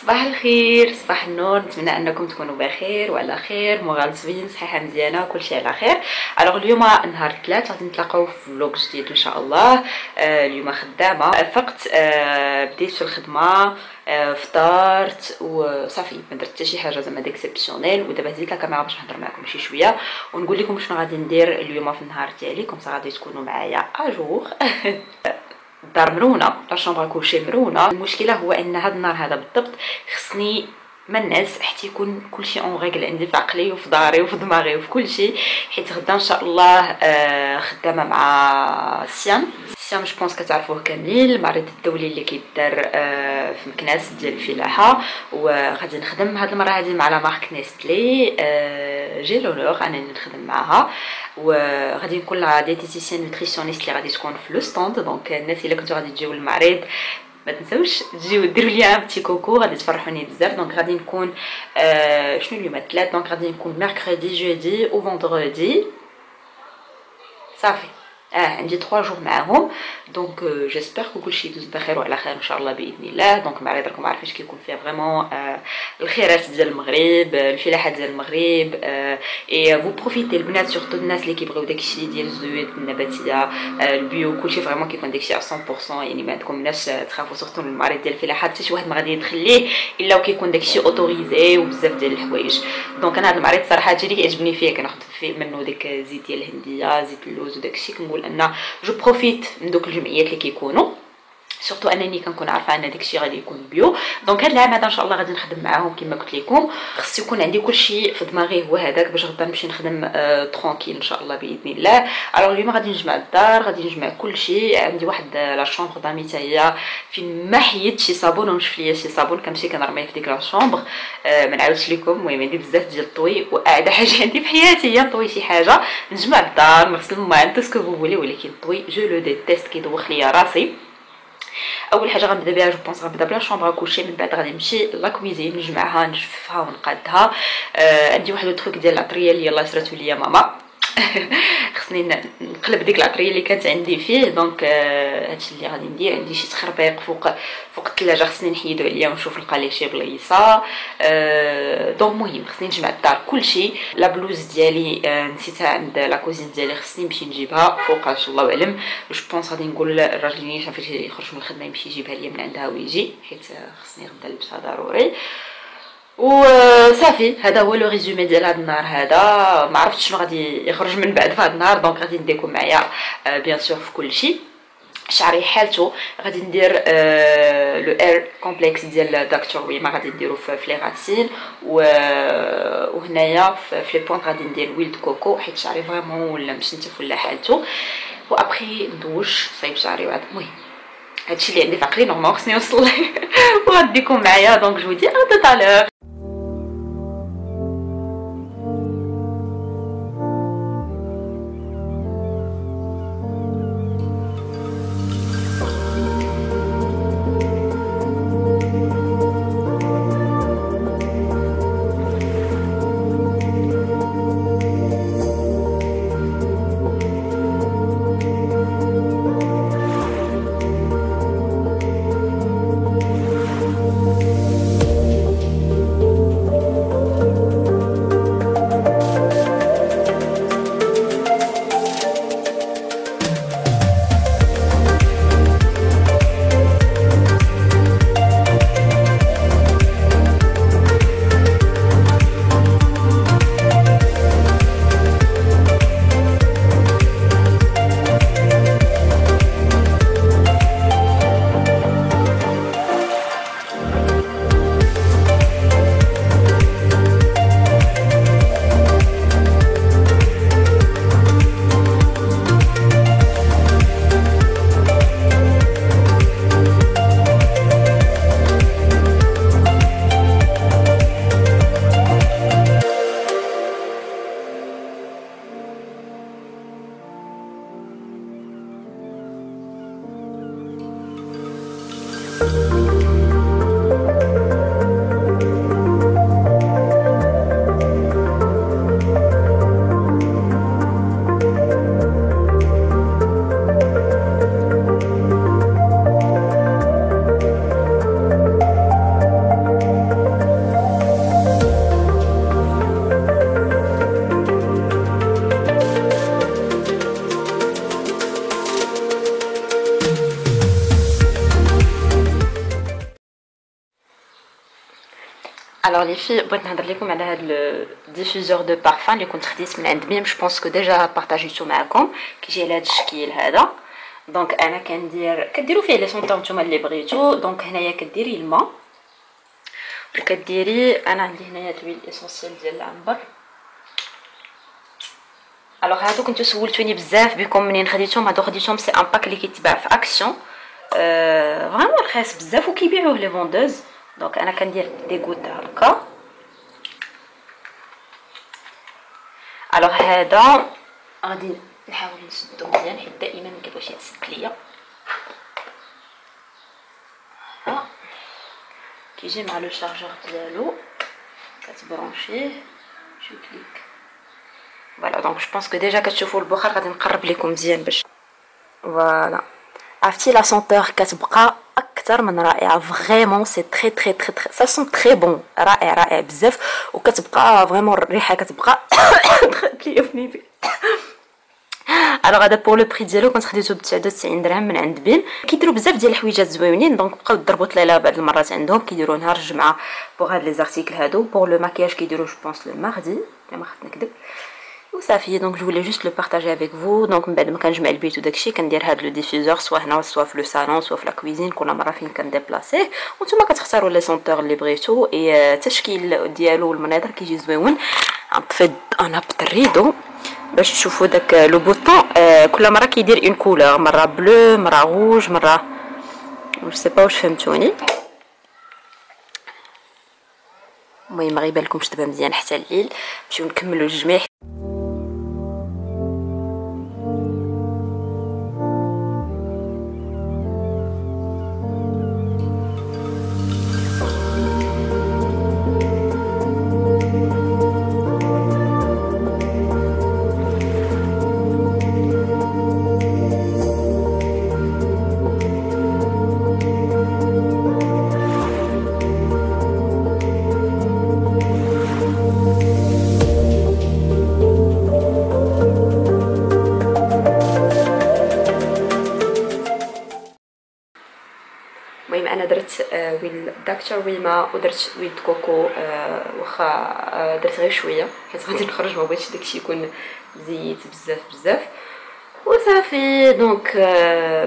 صباح الخير، صباح النور. نتمنى انكم تكونوا بخير وعلى خير، مغالطين، صحيحه مزيانه، كلشي على خير. الوغ اليوم نهار الثلاث غادي نتلاقاو في فلوق جديد ان شاء الله. اليوم خدامه فقط. بديت في الخدمه، فطرت وصافي، ما درت حتى شي حاجه زعما ديكسيبسيونيل. ودابا هزيت الكاميرا باش نهضر معكم شي شويه ونقول لكم شنو غادي ندير اليوم في النهار ديالي، كوم غادي تكونوا معايا اجور. الدار مرونه، لا شومبر كوشي مرونه. المشكله هو ان هذا النهار هذا بالضبط خصني ما الناس حتى يكون كلشي اون ريغل عندي في عقلي وفي داري وفي دماغي وفي كلشي، حيت غدا ان شاء الله خدامه مع سيام. جو بونس كتعرفوه كاملين، المعرض الدولي اللي كيدار في مكناس ديال الفلاحه. وغادي نخدم هاد المره هادي مع لا مارك نيستلي. جي لونور انني نخدم معاها، وغادي نكون لا ديتيسيان نوتريسيونيست اللي غادي تكون في لو ستوند. دونك الناس اللي كنتو غادي تجيو للمعرض ما تنساوش تجيو ديروا لي ان بتي كوكو، غادي تفرحوني بزاف. دونك غادي نكون شنو اليوم الثلاث، دونك غادي نكون ميركريدي جودي و فوندردي صافي. عندي 3 جور معاهم. دونك جيسبر كلشي يدوز بخير وعلى خير ان شاء الله باذن الله. دونك المعرض راكم عارفين كيكون فيه فريمون الخيرات ديال المغرب، الفلاحه ديال المغرب. اي فو بروفيتي البنات، سورتو الناس اللي كيبغيو داكشي ديال الزيوت النباتيه، البيو، كلشي فريمون كيكون داكشي 100%. يعني ما عندكم مناش تخافوا، سورتو المعرض ديال الفلاحه حتى شي واحد ما غادي يدخل ليه الا وكيكون داكشي اوتوريزي وبزاف ديال الحوايج. دونك انا هذا المعرض صراحه هادشي اللي كيعجبني فيه، كناخذ فيه منه ديك زيت ديال الهنديه، زيت اللوز وداكشي. كنقول ان جو بروفيت من دوك الجمعيات اللي كيكونوا، سورتو انني كنكون عارفه ان داكشي غادي يكون بيو. دونك هاد العام هذا ان شاء الله غادي نخدم معاهم كما قلت لكم. خص يكون عندي كلشي في دماغي هو هذاك باش غدا نمشي نخدم ترونكيل ان شاء الله باذن الله. الوغ اليوم غادي نجمع الدار، غادي نجمع كلشي. عندي واحد لا شومبر دامي حتى هي فين ما حيدت شي صابون ونشف ليا شي صابون، كنمشي كنرميه في ديك لا شومبر. ما نعاودش لكم. المهم عندي بزاف ديال الطوي، واعدى حاجه عندي في حياتي هي نطوي شي حاجه، نجمع الدار، نغسل الماء، تو سكو فو فولي. ولكن الطوي جو لو ديتيست، كيدوخ ليا راسي. اول حاجه غنبدا بها جو بونس غنبدا بلا شومبر كوشي، من بعد غادي نمشي لا كويزين نجمعها نجففها ونقادها. عندي واحد التروك ديال العطريه اللي يلاه شراتو ليا ماما. خصني نقلب ديك العطريه اللي كانت عندي فيه. دونك هادشي اللي غادي ندير. عندي شي تخربيق فوق الثلاجه خصني نحيدو عليا ونشوف نلقى ليه شي بلايصه. دونك المهم خصني نجمع الدار كلشي. لا بلوز ديالي نسيتها عند لا كوزين ديالي، خصني نمشي نجيبها فوقاش الله اعلم. جو بونس غادي نقول الراجل اللي فاش يخرج من الخدمه يمشي يجيبها ليا من عندها ويجي، حيت خصني غدا نلبسها ضروري. وصافي هذا هو لو ريزومي ديال هذا النهار هذا. ما عرفتش شنو غادي يخرج من بعد في هذا النهار. دونك غادي نديكم معايا بيان سور في كلشي. شعري حالته غادي ندير لو اير كومبلكس ديال دكتور وي، ما غادي نديرو في لي غاسين. وهنايا في لي بوينت غادي ندير ويل كوكو، حيت شعري فريمون ولا مشنتف ولا حالته. وابخي ندوش صايب شعري. وعاد المهم هادشي اللي عندي في عقلي نورمال خصني نوصل وغاديكم معايا. دونك جو دي ا توتالور. الوغ لي في بغيت نهضر لكم على هذا الديفيزور دو بارفان اللي كنت خديت من عند بيم. جو بونس كو ديجا بارطاجيتو معكم. كيجي على هذا الشكل هذا. دونك انا كديروا فيه لي سونطور نتوما اللي بغيتو. دونك هنايا كديري الماء وكديري، انا عندي هنايا دويل اسونسيال ديال العنبر. الوغ هادو كنتو سولتوني بزاف بكم منين خديتهم. هادو خديتهم سي ان باك اللي كيتباع في اكسيون، فريمون رخيص بزاف وكيبيعوه لي فوندوز. دونك انا كندير دي غوت هكا. الوغ هذا غادي نحاول نسدو مزيان حيت دائما مكيبغيش يتسد ليا. ها كيجي مع لو شارجور ديالو، كتبرونشيه شو كليك. فوالا دونك جو بونس كو ديجا كتشوفوا البخار. غادي نقرب لكم مزيان باش فوالا. عرفتي لا سونتور كتبقى اكثر من رائعه فريمون. سي تري تري تري تري سا سون تري بون، رائع رائع بزاف. وكتبقى فريمون الريحه كتبقى تليفني. الوغ هذا بور لو بري ديالو كنت خديتو ب 99 درهم من عند بين. كيديروا بزاف ديال الحويجات زوينين. دونك بقاو ضربوا طليله بعض المرات عندهم. كيديروا نهار الجمعه بوغ هاد لي زارتيكل هادو. بور لو ماكياج كيديروا جو بونس لو ماردي الا ما خفت نكذب. وصافي دونك جو فولي جوست لو بارطاجي افيك فو. دونك من بعد ما كنجمع البيت وداكشي كندير هاد لو ديفيزور سوا هنا سوا في لو صالون سوا في لا كويزين، كل مره فين كنديبلاسيه. وانتوما كتختاروا لي سونتور اللي بغيتو. اي التشكيل ديالو والمناظر كيجي زويون. غنطفي انا بالريدو باش تشوفوا داك لو بوطون. كل مره كيدير اون كولور، مره بلو مره روج مره جو سي با واش فهمتوني. المهم ما يبان لكمش دابا مزيان حتى الليل. نمشيو نكملوا الجميع. المهم انا درت ويل داكتر ويما ودرت ويل كوكو. واخا درت غير شويه حيت غادي نخرج ما بغيتش داكشي يكون مزيت بزاف بزاف وصافي. دونك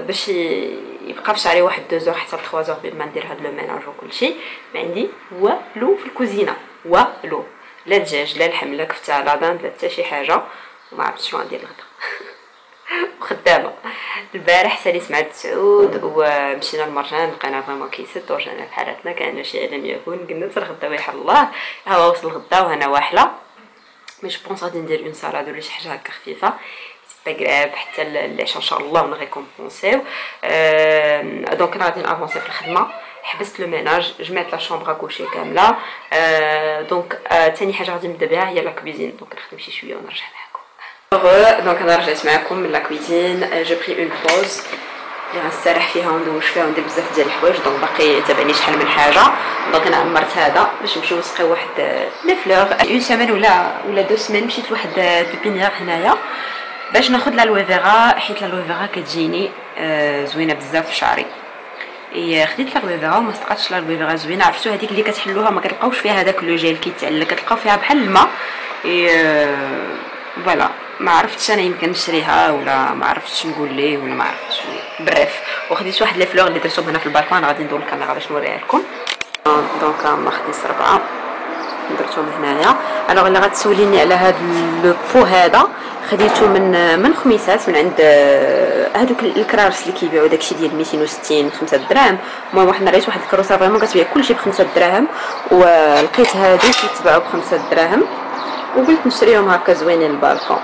باش يبقى في شعري واحد 2 زور حتى 3 زور بما ندير هاد لو ميناج وكلشي. ما عندي والو في الكوزينه، والو لا دجاج لا لحم لا كفته لا داند لا حتى شي حاجه. وما عرفتش شنو غندير الغدا وخدامه. البارح ساليت مع سعود ومشينا للمرجان، لقينا فريمون كيسد ورجعنا بحالاتنا. كان شي لم يكن قلنا ترغدا ويحل الله. ها وصل الغدا وهنا واحله. مي جو بونس غادي ندير اون سالاد ولا شي حاجه هكا خفيفه سي با غراف حتى العشاء ان شاء الله ونغيكومبونسيو. دونك انا غادي نافونسي في الخدمه. حبست لو ميناج، جمعت لا شومبر كوشي كامله. دونك ثاني حاجه غادي نبدا بها هي لا كوزين. دونك نخدم شي شويه ونرجع معكم. دونك انا رجعت معكم من لا كوزين. جو بري اون بوز اللي غنستريح فيها وندوش فيها وندير بزاف ديال الحوايج. دونك باقي تابعني شحال من حاجه. دونك انا عمرت هذا باش نمشيو نسقيو واحد لي فلور. اون سيمين ولا 2 سيمين مشيت لواحد بيبينيير هنايا باش ناخذ لالوي فيغا، حيت لالوي فيغا كتجيني زوينه بزاف في شعري. خديت لالوي فيغا وما صدقاتش لالوي فيغا زوينه. عرفتو هذيك اللي كتحلوها ما كتلقاوش فيها هذاك لو جيل كيتعلق، كتلقاو فيها بحال الماء. فوالا ما عرفتش انا يمكن نشريها ولا ما عرفتش نقول ليه ولا ما عرفتش. بريف وخديت واحد لي فلور اللي درتهم هنا في البالكون. غادي ندور الكاميرا باش نوريها لكم. دونك ما خديت 4 درتهم هنايا. الوغ اللي غتسوليني على هذا لو بو هذا خديته من خميسات من عند هذوك الكرارس اللي كيبيعوا داكشي ديال 260 5 دراهم. المهم واحد لقيت واحد الكروسه فريمون كتبيع كلشي ب 5 دراهم ولقيت هادو كيتباعوا ب 5 دراهم وقلت نشريهم هكا زوينين للبالكون.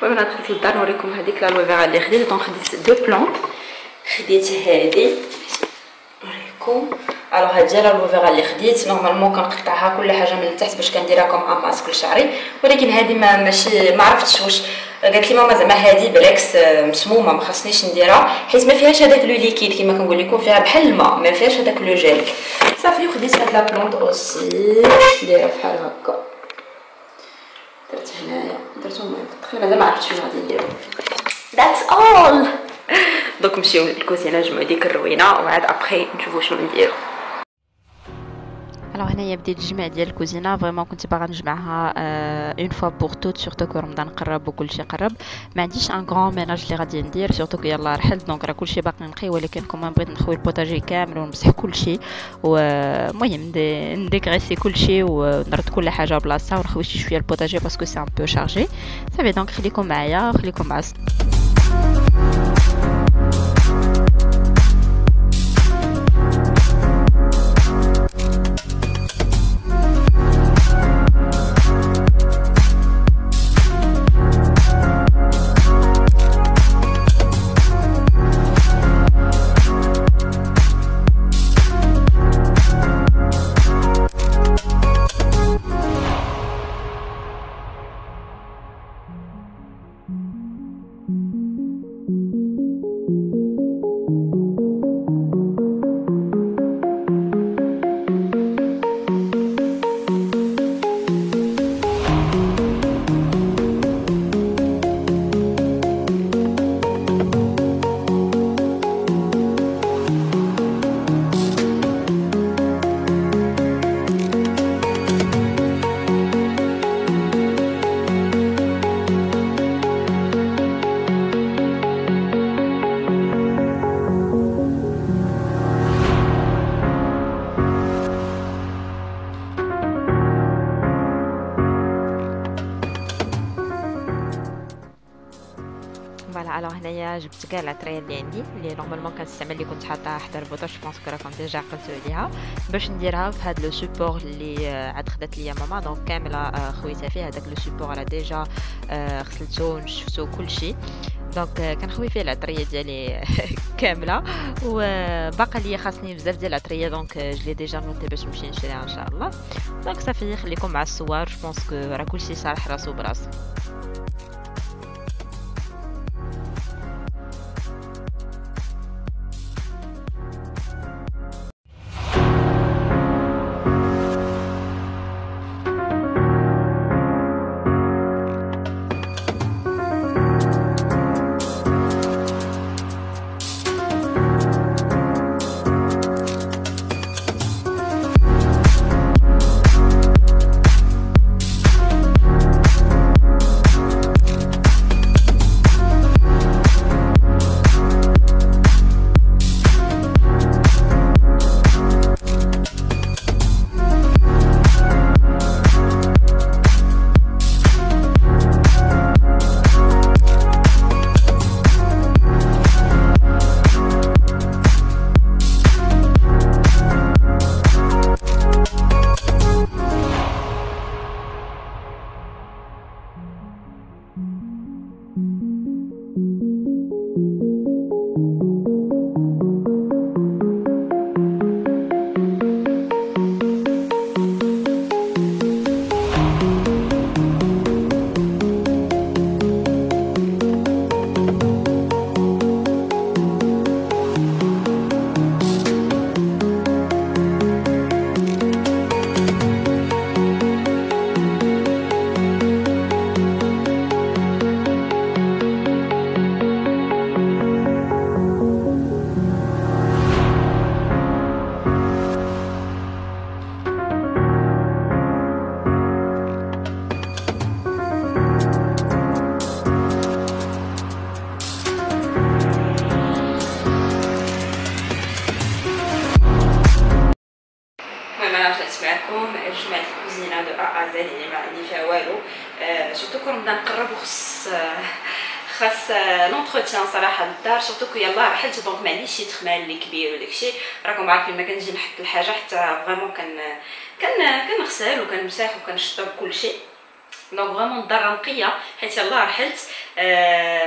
المهم انا دخلت للدار نوريكم هذيك لالوي فيغا اللي خديت. دونك خديت 2 بلون. خديت هذه نوريكم الوغ هاد ديال الوفيرا اللي خديت نورمالمون كنقطعها كل حاجه من التحت باش كنديرها كوم ان ماسك لشعري، ولكن هذه ماشي ما عرفتش واش قالت لي ماما زعما هذه بالعكس مسمومه ما خاصنيش نديرها حيت ما فيهاش هذاك لو ليكيد كما كنقول لكم، فيها بحال الماء ما فيهاش هذاك لو جيل. صافي وخديت هاد لا بلونط اوسي نديرها بحال هكا، درت هنايا درتهم تقريبا ما عرفتش شنو غادي نديرو. ذاتس اول. دوك نمشيو للكوزينه نجمعو ديك الروينه وعاد ابخي نشوفو شنو نديرو. الوغ هنايا بديت الجمع ديال الكوزينه فريمون كنت باغا نجمعها اون فوا بور توت، سورتو كو رمضان قرب وكلشي قرب، ما عنديش ان غران ميناج اللي غادي ندير، سورتو كو يلاه رحلت دونك راه كلشي باقي نقي، ولكن كومان بغيت نخوي البوتاجي كامل ونمسح كلشي ومهم نديكريسي كلشي ونرد كل حاجه بلاصتها ونخوي شويه البوتاجي باسكو سي ان بو شارجي. صافي دونك خليكم معايا خليكم مع فوالا. الوغ هنايا جبت كاع العطريه اللي عندي اللي نورمالمون كنستعمل، اللي كنت حاطاها حدا البوطه، جو بونس كو راكم ديجا عقلتوا عليها، باش نديرها في هذا لو سوبور اللي عاد خدات ليا ماما. دونك كامله خويتها فيه هذاك لو سوبور، راه ديجا غسلته ونشفتو كلشي، دونك كنخوي فيه العطريه ديالي كامله، وباقا ليا خاصني بزاف ديال العطريه، دونك جلي ديجا نوتي باش نمشي نشريها ان شاء الله. دونك صافي خليكم مع الصور، جو بونس كو راه كلشي صالح راسو براسو. جمعت الكوزينه دو ا ا زد يعني ما عندي فيها والو، سورتو كون رمضان قرب وخاص لونتروتيان صراحه للدار، سورتو كو يلاه رحلت دونك ما عنديش شي تخمال اللي كبير وداكشي، راكم عارفين ما كنجي نحط الحاجه حتى فريمون كنغسل وكنمسح وكنشطب كلشي، دونك فريمون الدار نقيه حيت يلاه رحلت.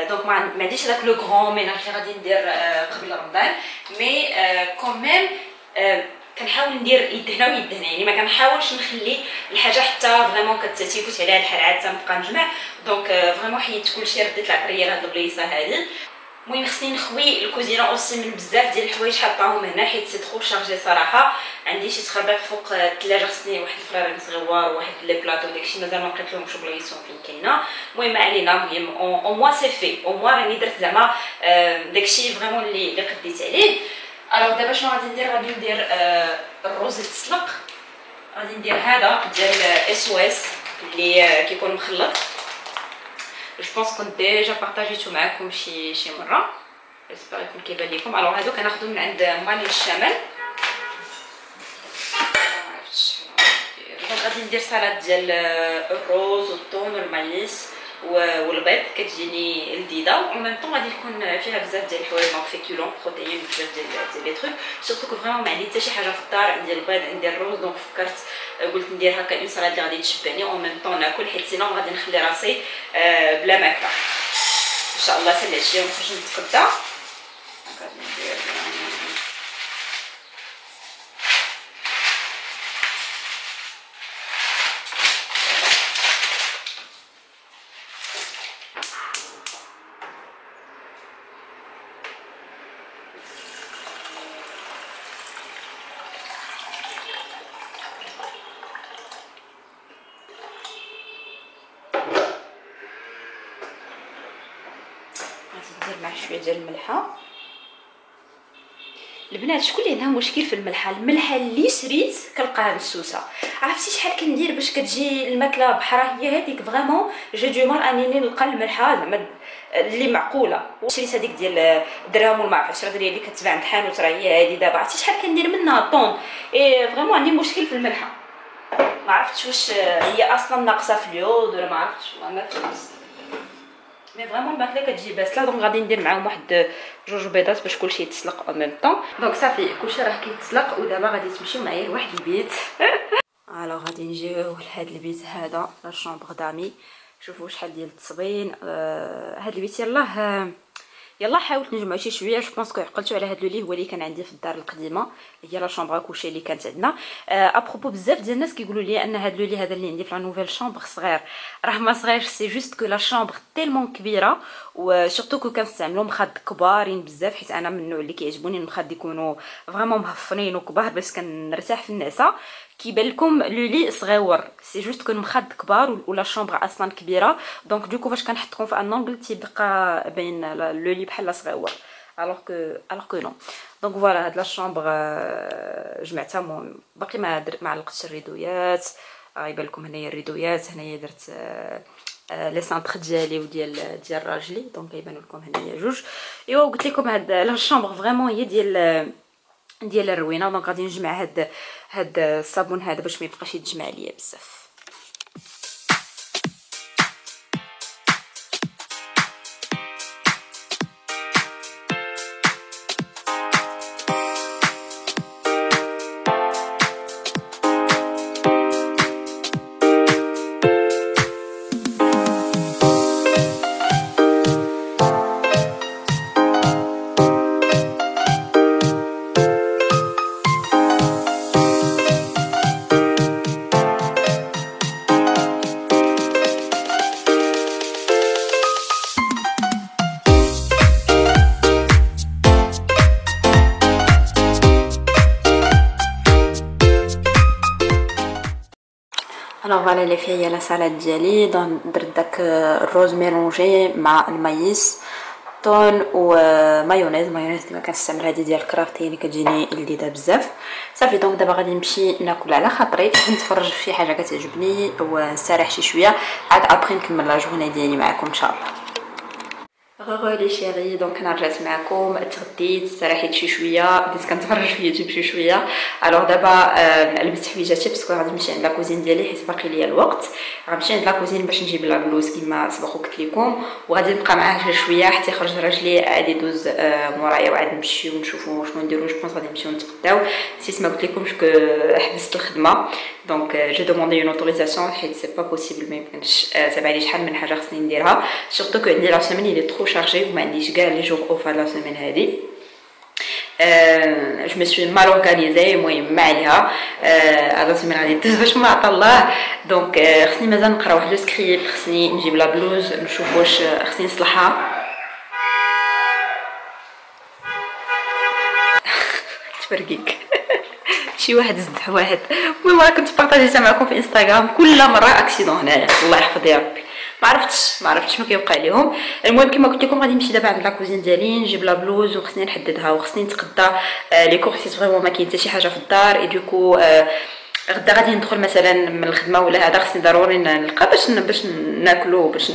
دونك ما عنديش داك لو غران ميناج اللي غادي ندير قبل رمضان، مي كوميم كنحاول ندير يدهنا ويدهنا، يعني ما كنحاولش نخلي الحاجه حتى فريمون كتيفوت عليها الحال عاد تنبقى نجمع. دونك فريمون حيدت كلشي، رديت العطريه لهاد البليصه هادي. المهم خصني نخوي الكوزينه اوسي من بزاف ديال الحوايج حطاهم هنا حيت سي ترو شارجي صراحه. عندي شي تخربيق فوق الثلاجه، خصني واحد الفرارين صغيور وواحد لي بلاطو داكشي مازال ما لقيت لهم شو بلايصهم فين كاينه. المهم ما علينا، المهم او موا سي في، او موا راني درت زعما داكشي فريمون اللي قديت عليه. الوغ دابا شنو غادي ندير؟ غادي ندير الروز يتسلق. غادي ندير هذا ديال اس اللي كيكون مخلط. جو بونس كنت ديجا بارطاجيتو معكم شي مره، جيسبر يكون كيبان لكم. الوغ هادو كناخذو من عند ماني الشمال. دونك غادي ندير سلطه ديال الروز والثوم والمايس والبيض، كتجيني لذيذه و ميم طون غادي يكون فيها بزاف ديال الحوايج، دونك فيكولون بروتيين بزاف ديال لي تروك. سورتو كو فريمون ما عندي حتى شي حاجه في الدار، عندي البيض عندي الروز، دونك فكرت قلت ندير هكا اون سلطه اللي غادي تشبعني و ميم طون ناكل، حيت سينو غادي نخلي راسي بلا ماكله. ان شاء الله سالي العشيه ونخرج نتغدى. غادي ندير مع شويه ديال الملحه. البنات شكون اللي عندها مشكل في الملحه؟ الملحه اللي شريت كنلقاها مسوسه. عرفتي شحال كندير باش كتجي الماكله بحرها؟ هي هذيك فريمون جو دو مال انني نلقى الملحه زعما اللي معقوله. شريت هذيك ديال درهم ولا ما عرفتش 10 درهم اللي كتباع عند الحانوت، راه هي هذه دابا. عرفتي شحال كندير منها طون؟ فريمون عندي مشكل في الملحه، ما عرفتش واش هي اصلا ناقصه في اليود ولا ما عرفتش، ما فهمتش. مي فريمون الماكله كتجي باسله. دونك غادي ندير معاهم واحد جوج بيضات باش كلشي يتسلق او ميم طون. دونك صافي كلشي راه كيتسلق، ودابا غادي تمشيو معايا لواحد البيت. الوغ غادي نجيو لهاد البيت هذا، لا شومبر دامي. شوفوا شحال ديال التصبين. هاد البيت يلا حاولت نجمع شي شويه. جو بونس كو عقلتو على هاد لو لي هو اللي كان عندي في الدار القديمه، هي لا شومبر كلشي اللي كانت عندنا. ابروبو بزاف ديال الناس كيقولوا لي ان هاد لو لي هذا اللي عندي في لا نوفيل شومبر صغير. راه ما صغيرش، سي جوست كو لا شومبر تيلمون كبيره، وسورتو كو كنستعملوا مخاد كبارين بزاف، حيت انا من النوع اللي كيعجبوني المخاد يكونوا فريمون مهفنين وكبار باش كنرتاح في النعسه. كيبان لكم لو لي صغيور، سي جوست كون مخاد كبار ولا شومبر اصلا كبيره. دونك دوكو فاش كنحطكم في ان انغل تيبقى باين لو لي بحال صغيور، الوغ كو نو. دونك فوالا هاد لا شومبر جمعتها، باقي ما علقتش الريدويات. يبان لكم هنايا الريدويات، هنايا درت لي سانتر ديالي وديال راجلي، دونك يبانوا لكم هنايا جوج. ايوا قلت لكم هاد لا شومبر فريمون هي ديال الروينه. دونك غادي نجمع هاد الصابون هذا باش ما يبقاش يتجمع ليا بزاف. الوغ فوالا اللي فيها هي لا سالاد ديالي. درت داك الروز ميلونجي مع المايس، طون ومايونيز. مايونيز ديما كنستعمل هذه ديال الكرافتي اللي كتجيني لذيذه بزاف. صافي دونك دابا غادي نمشي ناكل على خاطري، نتفرج في شي حاجه كتعجبني ونستريح شي شويه، عاد ابري نكمل لا جورني ديالي معكم ان شاء الله. غوغو لي شيري، دونك انا رجعت معكم، تغديت استريحيت شي شويه، بديت كنتفرج في يوتيوب شي شويه. الوغ دابا لبست حويجاتي باسكو غادي نمشي عند لاكوزين ديالي حيت باقي ليا الوقت. غنمشي عند لاكوزين باش نجيب لا بلوز كيما سبق قلت لكم، وغادي نبقى معاه شويه حتى يخرج راجلي عاد يدوز مورايا، وعاد نمشيو ونشوفوا شنو نديرو. جو بونس غادي نمشيو نتغداو. نسيت ما قلت لكمش حبست الخدمه، دونك جي دوموندي اون اوتوريزاسيون حيت سي با بوسيبل، ما يمكنش تبع لي شحال من حاجه خصني نديرها، سورتو كو عندي لا سيمين اللي ترو شارجي وما عنديش كاع لي جور اوف هاد لا سيمين هادي. جو مي سوي مال اورغانيزي المهم ما عليها. هذا سمين غادي ندوز باش ما عطا الله. دونك خصني مازال نقرا واحد لو سكريبت، خصني نجيب لا بلوز نشوف واش خصني نصلحها. تفرقيك شي واحد زدح واحد. المهم راه كنت بارطاجيتها معكم في انستغرام، كل مره اكسيدون هنايا الله يحفظ يا ربي. ما عرفتش شنو كيوقع لهم. المهم كما قلت لكم غادي نمشي دابا عند لاكوزين ديالي نجيب لا بلوز وخصني نحددها وخصني نتغدى. لي كورسيت فريمون ما كاين حتى شي حاجه في الدار. اي دوكو غدا غادي ندخل مثلا من الخدمه ولا هذا خصني ضروري نلقى باش ناكلو باش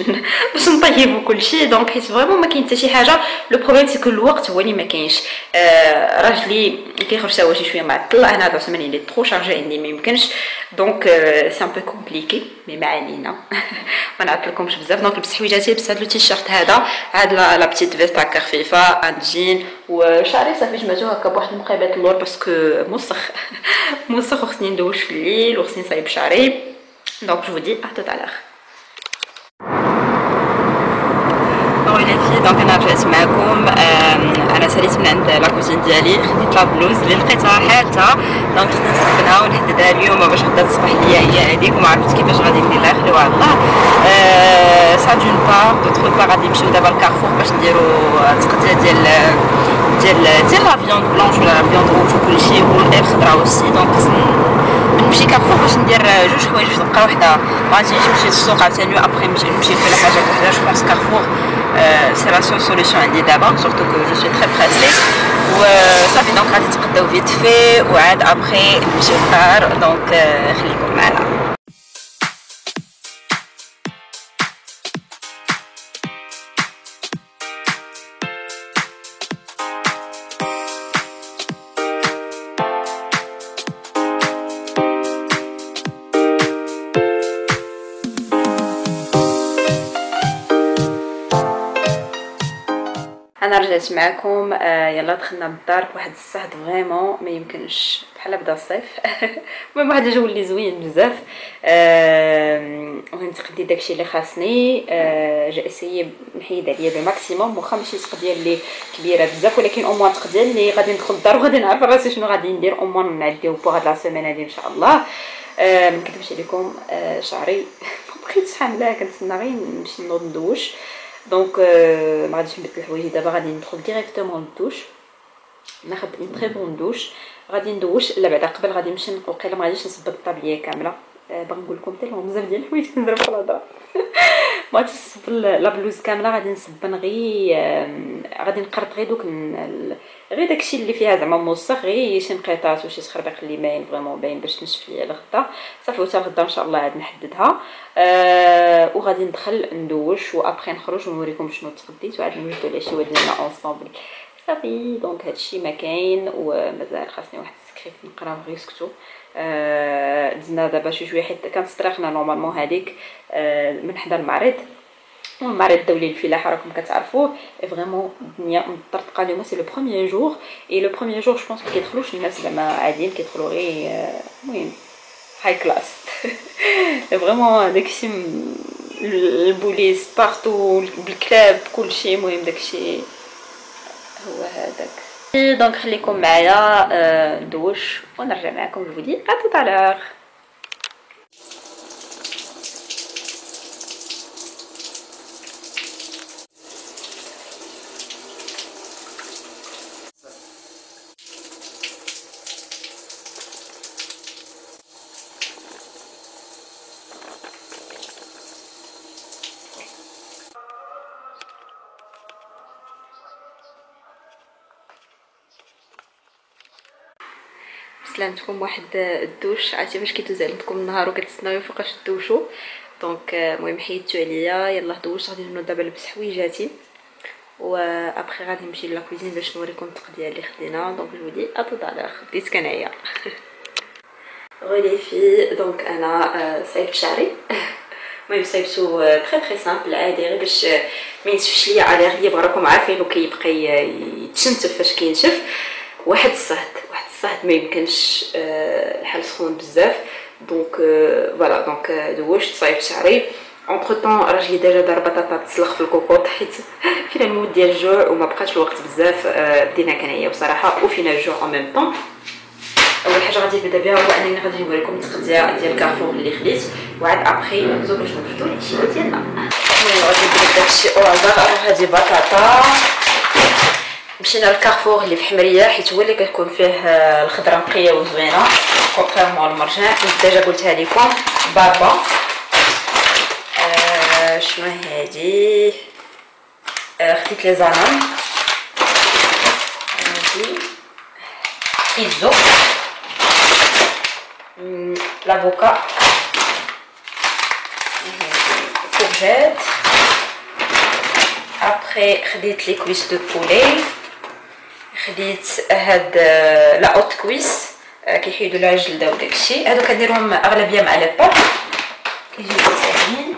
نطيبو كلشي. دونك حيت فريمون ما كاين حتى شي حاجه. لو بروبليم سي كو الوقت هو اللي ما كاينش. راجلي كيخرج حتى هو شي شويه معطل، انا هذا السيمانه اللي ترو شارجي عندي ما يمكنش. دونك سي ان بو كومبليكي مي ما علينا. ما نعطلكمش بزاف. دونك لبست حويجاتي، لبست هذا لو تيشيرت هاد لا بتيت فيست هكا خفيفه ان جين، وشعري صافي جمعتو هكا بواحد المقيبات اللور باسكو موسخ وخصني ندوش في الليل وخصني نصايب شعري. دونك جو دي ا توت على وليتي. دونك انا رجعت معكم. انا ساليت من عند لاكوزين ديالي، خديت لا بلوز اللي لقيتها حالتها. دونك خصني نسخنها ونحددها اليوم باش غدا تصبح ليا هي هذيك. وما عرفتش كيفاش غادي ندير لها، خليوها على الله. سا دون بار دوطخ بار غادي نمشيو دابا لكارفور باش نديرو تقطيع ديال لا فيوند بلونش ولا لا فيوند روج وكلشي والخضره اوسي. دونك خصني نمشي كارفور باش ندير جوج حوايج في دقه واحده. غادي نمشي للسوق عاوتاني ابخي نمشي نشري حاجه وحده. جو بونس كارفور سي لا سول سوليسيون عندي دابا، سورتو كو جو سوي تري بريسي وصافي. دونك غادي نتغداو فيت في وعاد ابخي نمشيو للدار. دونك خليكم معنا. انا رجعت معكم. يلا دخلنا للدار بواحد الصهد فريمون ما يمكنش، بحال بدا الصيف. المهم واحد الجو اللي زوين بزاف. المهم تقدي داكشي اللي خاصني. جا اسيي نحيد عليا بالماكسيموم، واخا ماشي تقديه اللي كبيره بزاف ولكن او موان تقديه اللي غادي ندخل للدار وغادي نعرف راسي شنو غادي ندير. او موان نعديو بو هاد لا سيمانه هادي ان شاء الله. ما نكذبش عليكم شعري ما بقيتش حاملاه، كنتسنى غير نمشي نوض ندوش. دونك ما غاديش نبدل الحوايج دابا، غادي ندخل ديريكتومون للدوش ناخذ اون تري بون دوش. غادي ندوش لا بعدا قبل غادي نمشي وقيله ما غاديش نصب الطابليه كامله. باغي نقول لكم حتى بزاف ديال الحوايج كنضرب في الهضره. ما غاديش نصب لا بلوز كامله، غادي نصبن غير غادي نقرط غير دوك غير داكشي اللي فيها زعما موسخ، غير شي نقيطات وشي تخربيق اللي باين فريمون باين باش تنشف ليا الغدا صافي. وتا الغدا ان شاء الله عاد نحددها. وغادي ندخل ندوش وابخي نخرج ونوريكم شنو تغديت وعاد نوجدوا على شي واحد ديالنا اونصومبل صافي. دونك هادشي ما كاين ومازال خاصني واحد السكريبت نقراه غير سكتو. دزنا دابا شي شويه حيت كنستراخنا نورمالمون هذيك من حدا المعرض، والمعرض الدولي للفلاحه راكم كتعرفوه. فريمون الدنيا مطرطقه اليوم. سي لو بروميير جور اي لو بروميير جور جو بونس ما كيدخلوش الناس زعما عاديين، كيدخلوا غير المهم هاي كلاس. فريمون داكشي البوليس بارتو بالكلاب كلشي. المهم داكشي هو هذاك. دونك خليكم معايا ندوش ونرجع معكم. جو فودي ا توت على سلامتكم. واحد الدوش عرفتي باش كيدوز عندكم النهار وكتسناو فوقاش تدوشوا. دونك المهم حيدتو عليا يلا دوش. غادي نوض دابا نلبس حويجاتي وابخي غادي نمشي لاكوزين باش نوريكم التقديه اللي خدينا. دونك جو دي ا توت على بديت كنعيا غولي في. دونك انا صايبت شعري. المهم صايبتو تري سامبل عادي غير باش ما ينشفش ليا على غيب. راكم عارفين كيبقى يتشنتف فاش كينشف. واحد الصهد ما يمكنش الحال سخون بزاف. دونك فوالا. دونك دوشت صايبت شعري اونتر طون راجلي ديجا دار بطاطا تسلخ في الكوكوط، حيت فينا المود ديال الجوع وما بقاش الوقت بزاف. بدينا كنعيا بصراحه وفينا الجوع او ميم طون. اول حاجه غادي نبدا بها هو انني غادي نوريكم التغذيه ديال كارفور اللي خديت، وعاد ابخي ندوزو باش نوجدو العشيه ديالنا. المهم غادي نبدا داكشي او هازار. هادي بطاطا مشينا للكارفور اللي في حمريه، حيت هو اللي كتكون فيه الخضره نقيه وزوينه كونطريرمون المرجان. ديجا قلتها لكم بابا. شنو هادي؟ خديت لي زانون، هادي كيزو، لافوكا، كورجيت. ابخي خديت لي كويس دو بولي، خديت هاد لا اوت كويس كيحيدوا العجل دا وداكشي. هادو كنديرهم اغلبيه مع لي بوط كيجيو ساهلين.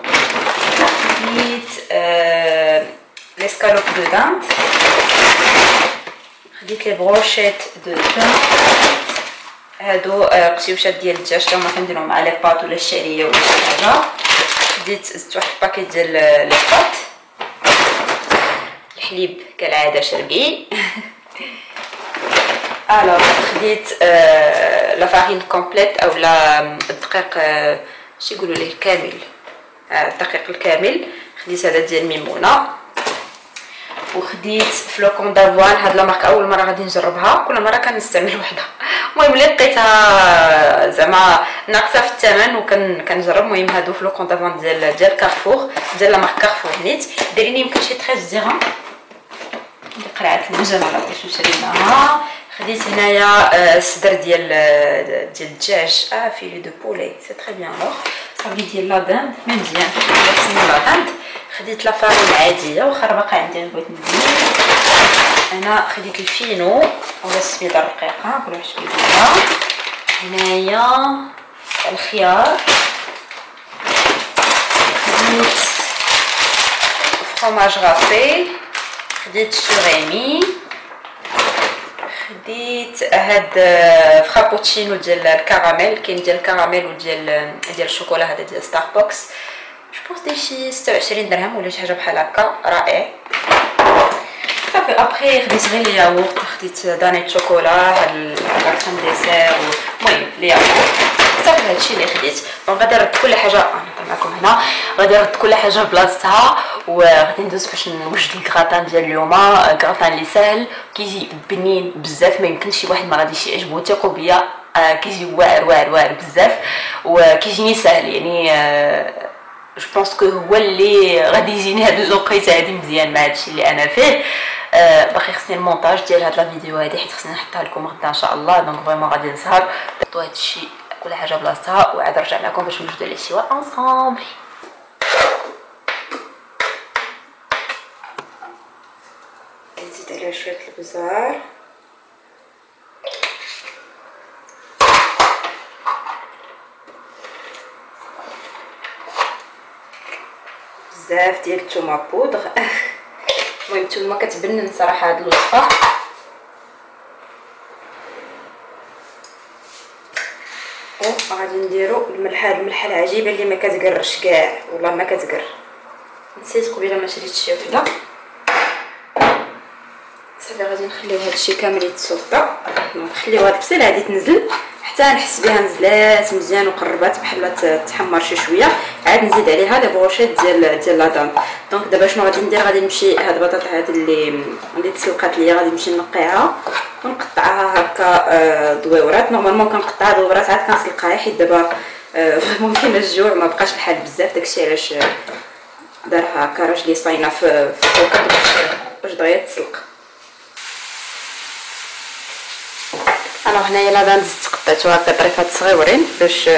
خديت لي سكالوب دو داند، خديت لي بروشيت دو داند. هادو قشيوشات ديال الدجاج تما كنديرهم مع لي باط ولا الشعريه ولا شي حاجه. خديت زدت واحد الباكيت ديال لي باط. الحليب كالعاده شرقي. الوغ خديت لا فارين كومبليت او لا الدقيق، شي يقولوا ليه الكامل، الدقيق الكامل. خديت هذا ديال ميمونه. وخديت فلوكون دافوان. هاد لا مارك اول مره غادي نجربها، كل مره كنستعمل وحده. المهم اللي لقيتها زعما ناقصه في الثمن وكنجرب. المهم هادو فلوكون دافوان ديال كارفور، ديال لا مارك كارفور. نيت دايرين يمكن شي 13 درهم. قرعه المجمله باش شريناها. خديت هنايا صدر ديال الدجاج، فيلي دو بولي، سي تري بيان. الوغ صافي ديال لا داند مزيان، خديت لا داند. خديت لا فارين العاديه واخا باقا عندي بغيت نزيد. انا خديت الفينو ولا السميده الرقيقه كل واحد كيديرها. هنايا الخيار، خديت فرomاج غابي، خديت سوريمي، خديت هاد فرابوتشينو ديال الكراميل. كاين ديال الكراميل وديال الشوكولا، هذا ديال ستاربكس. جو بونس داير شي 26 درهم ولا شي حاجه بحال هكا، رائع. صافي ابخي خديت غير الياغورت، خديت دانيت شوكولا، هاد الكارطون ديسير. المهم الياغورت. صافي هادشي اللي خديت. غادي نرد كل حاجه، انا معكم هنا غادي نرد كل حاجه بلاصتها. وغادي ندوز باش نوجد الكراتان ديال اليوم. كراتان اللي ساهل كيجي بنين بزاف، ما يمكنش شي واحد ما غاديش يعجبو. ثقوا بيا، كيجي واعر واعر واعر بزاف وكيجيني ساهل. يعني جو بونس كو هو اللي غادي يجيني هاد الوقيته هادي مزيان مع هادشي اللي انا فيه. باقي خصني المونتاج ديال هاد لا فيديو هادي، حيت خصني نحطها لكم غدا ان شاء الله. دونك فريمون غادي نسهر نحطوا هادشي كل حاجه بلاصتها، وعاد نرجع معكم باش نوجدوا العشوه انصامبل. نزيد عليها شويه البزار، بزاف ديال الثومه بودغ. المهم الثومه كتبنن صراحه هاد الوصفه. وغادي نديرو الملح، هاد الملحه العجيبه اللي ما كتقرش كاع، والله ما كتقر. نسيت قبيله ما شريتش شي وحده. صافي غادي نخليو هادشي كامل يتصوطا، نخليو هاد البصيله هادي تنزل حتى نحس بها نزلات مزيان وقربات بحال تحمر شي شويه. عاد نزيد عليها لي بروشيت ديال لا دام. دونك دابا شنو غادي ندير؟ غادي نمشي هاد البطاطا هادي اللي تسلقات ليا، غادي نمشي نقيها ونقطعها هكا دويورات. نورمالمون كنقطعها دويورات عاد كنسلقها، حيت دابا ممكن الجوع ما بقاش الحال بزاف، داكشي علاش دارها هكا. راجلي صاينه في الكوكاط باش دغيا تسلق. انا هنايا لا داند قطعتو هكا طريفات صغيورين باش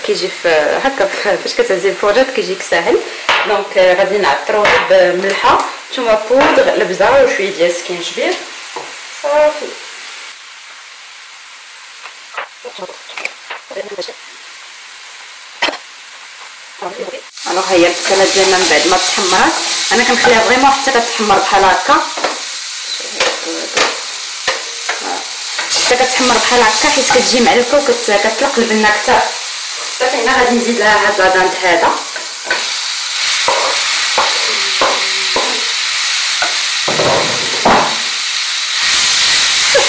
كيجي في هكا فاش كتهزي الفرجات كيجيك ساهل. دونك غادي نعطروه بملحه، ثومه بودغ، البزار وشويه ديال السكينجبير. صافي الوغ هي البصله ديالنا من بعد ما تحمرات انا كنخليها فريمون حتى كتحمر بحال هكا، حتى كتحمر بحال هكا، حيت كتجي معلكه وكتطلق البنه كثر. صافي هنا غادي نزيد لها هاد لا دانت هذا،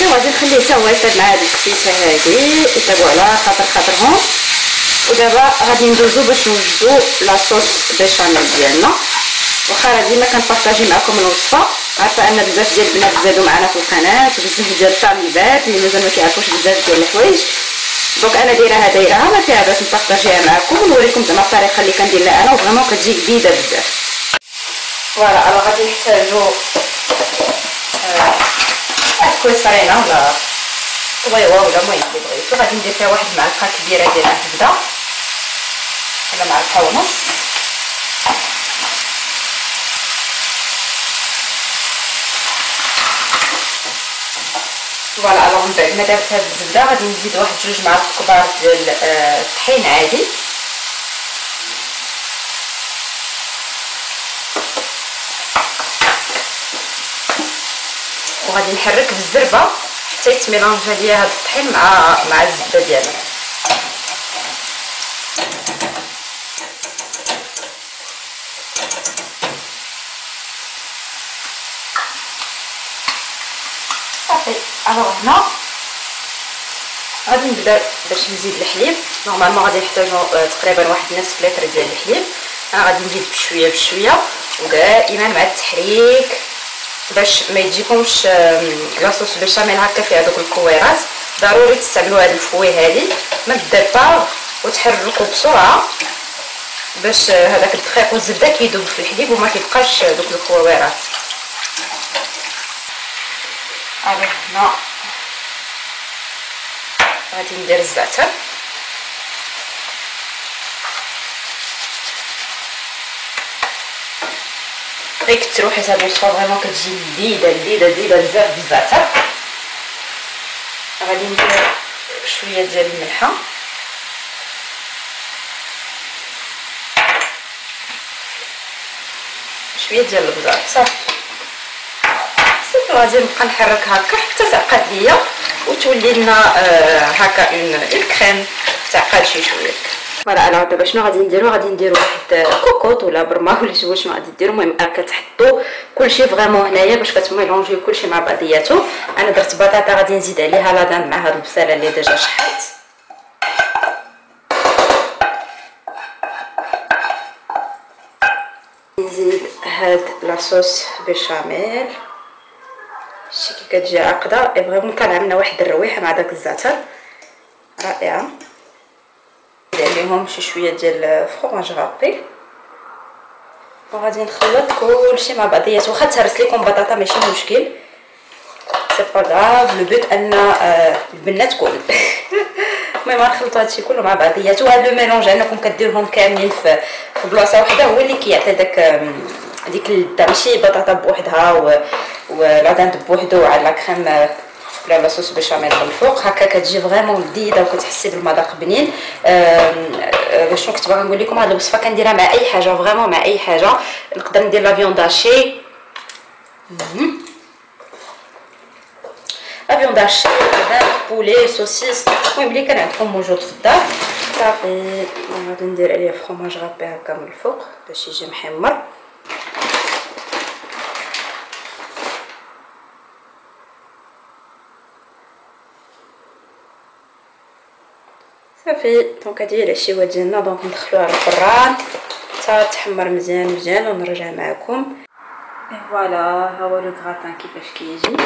صافي وغادي نخليه حتى هو يفاد مع هاد الكفيته هادي يطيبوا على خاطرهم. ودابا غادي ندوزو باش نوجدو لاصوص بيشاميل ديالنا. واخا راه ديما كنبارطاجي معكم الوصفه، عارفه ان بزاف ديال البنات زادوا معنا في القناه وبزاف ديال الطالبات اللي مازال ما كيعرفوش بزاف ديال الحوايج. دونك انا دايرها ما فيها باش نبارطاجيها معكم ونوريكم زعما الطريقه اللي كنديرها انا وفريمون كتجي جديده بزاف. فوالا الوغ غادي نحتاجو كويسرينه ولا طويوه ولا المهم اللي بغيتو. غادي ندير فيها واحد المعلقه كبيره ديال الزبده ولا معلقه ونص. فوالا الوغ من بعد ما دابت هاد الزبده غادي نزيد واحد 2 معالق كبار ديال الطحين عادي. وغادي نحرك بالزربه حتى يتميلونجا ليا هاد الطحين مع الزبده ديالنا. صافي الوغ هنا غادي نبدا باش نزيد الحليب. نورمالمون غادي نحتاجو تقريبا واحد نصف لتر ديال الحليب. انا غادي نزيد بشويه بشويه ودائما مع التحريك باش ما يجيكمش لاصوص بيشاميل هكا فيها دوك الكويرات. ضروري تستعملوا هاد الفوي هادي ما دير وتحركوا بسرعه باش هذاك الدقيق والزبده كيذوب في الحليب وما كيبقاش دوك الكويرات. هنا غادي ندير الزعتر. غير كترو حيت هاد الوصفه فريمون كتجي لذيذه بزاف بالزعتر. غادي ندير شويه ديال الملحه شويه ديال البزار. صافي غادي نبقى نحرك هكا حتى تعقد ليا وتولي لنا هكا اون كريم تعقد شي شويه. فوالا انا دابا شنو غادي نديرو؟ غادي نديرو واحد كوكوط ولا برما ولا شنو غادي ديرو. المهم كتحطوا كلشي فريمون هنايا باش كتميلونجيو كلشي مع بعضياتو. انا درت بطاطا غادي نزيد عليها لاضان مع هاد البصله اللي ديجا شحات. نزيد هاد لاصوص بيشاميل شتي كي كتجي عاقده فريمون طالعه لنا واحد الرويحه مع داك الزعتر رائعه. ندير عليهم شي شويه ديال فرomاج غابي وغادي نخلط كلشي مع بعضياته. واخا تهرس لكم بطاطا ماشي مشكل سي با غاف، لو بوت ان البنه تكون المهم غنخلطوا هادشي كله مع بعضياته. وهاد لو ميلونج انكم كديروهم كاملين في بلاصه وحده هو اللي كيعطي ديك اللذه. ماشي بطاطا بوحدها والعدن بوحدو على كريم ولا لاصوص بيشاميل من الفوق هكا كتجي فريمون لذيذه وكتحسي بالمذاق بنين. شنو كنت باغا نقول لكم؟ هاد الوصفه كنديرها مع اي حاجه فريمون مع اي حاجه. نقدر ندير لا فيوند هاشي بولي سوسيس المهم اللي كان عندكم موجود في الدار. صافي غادي ندير عليه فرomاج غابي هكا من الفوق باش يجي محمر. صافي دونك هادي هي العشيوه ديالنا. دونك ندخلوها للفران حتى تحمر مزيان ونرجع معكم. فوالا ها هو لو غراتان كيفاش كيجي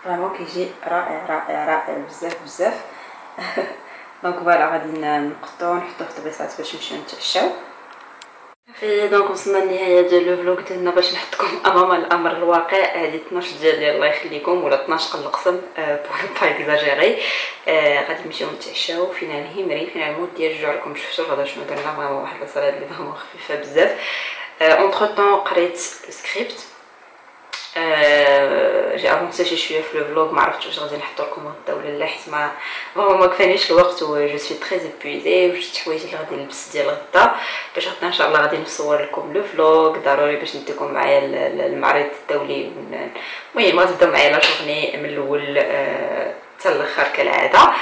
فريمون كيجي رائع بزاف. دونك فوالا غادي نقطعو نحطوه في طبيصات باش نمشيو نتعشاو. صافي دونك وصلنا للنهايه ديال لو فلوق ديالنا باش نحطكم امام الامر الواقع. هذه 12 ديال الله يخليكم ولا 12 قل القسم بور با اكزاجيري. غادي نمشيو نتعشاو فينا الهيمري فينا المود ديال الجوع. راكم شفتوا غدا شنو درنا فريمون واحد الصلاه اللي فريمون خفيفه بزاف. اونتر طون قريت السكريبت جي افونسي شي شويه في لو فلوغ. ما عرفتش واش غادي نحط لكم غدا ولا لا حيت ما فريمون ما كفانيش الوقت و جو سوي تري ايبويزي. وشفت حوايج اللي غادي نلبس ديال غدا باش غدا ان شاء الله غادي نصور لكم لو فلوغ ضروري باش نديكم معايا المعرض الدولي. المهم غتبداو معايا لا جورني من الاول حتى الاخر كالعاده.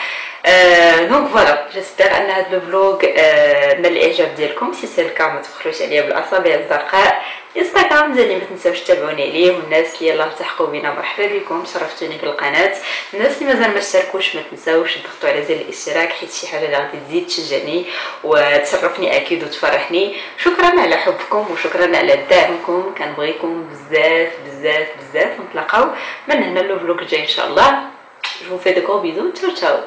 دونك فوالا جيسبر ان هذا لو فلوغ نال الاعجاب ديالكم. سي سي الكا ما تبخلوش عليا بالاصابع الزرقاء انستغرام ديالي ما تنساوش تتابعوني عليه، والناس اللي يلاه التحقوا بينا مرحبا بكم، شرفتوني في القناه. الناس اللي مازال ما اشتركوش ما تنساوش تضغطوا على زر الاشتراك، حيت شي حاجه اللي غادي تزيد تشجعني وتشرفني اكيد وتفرحني. شكرا على حبكم وشكرا على دعمكم، كنبغيكم بزاف بزاف بزاف. نتلاقاو من هنا لو فلوق الجاي ان شاء الله. جو في دو كرو بيزو، تشاو تشاو.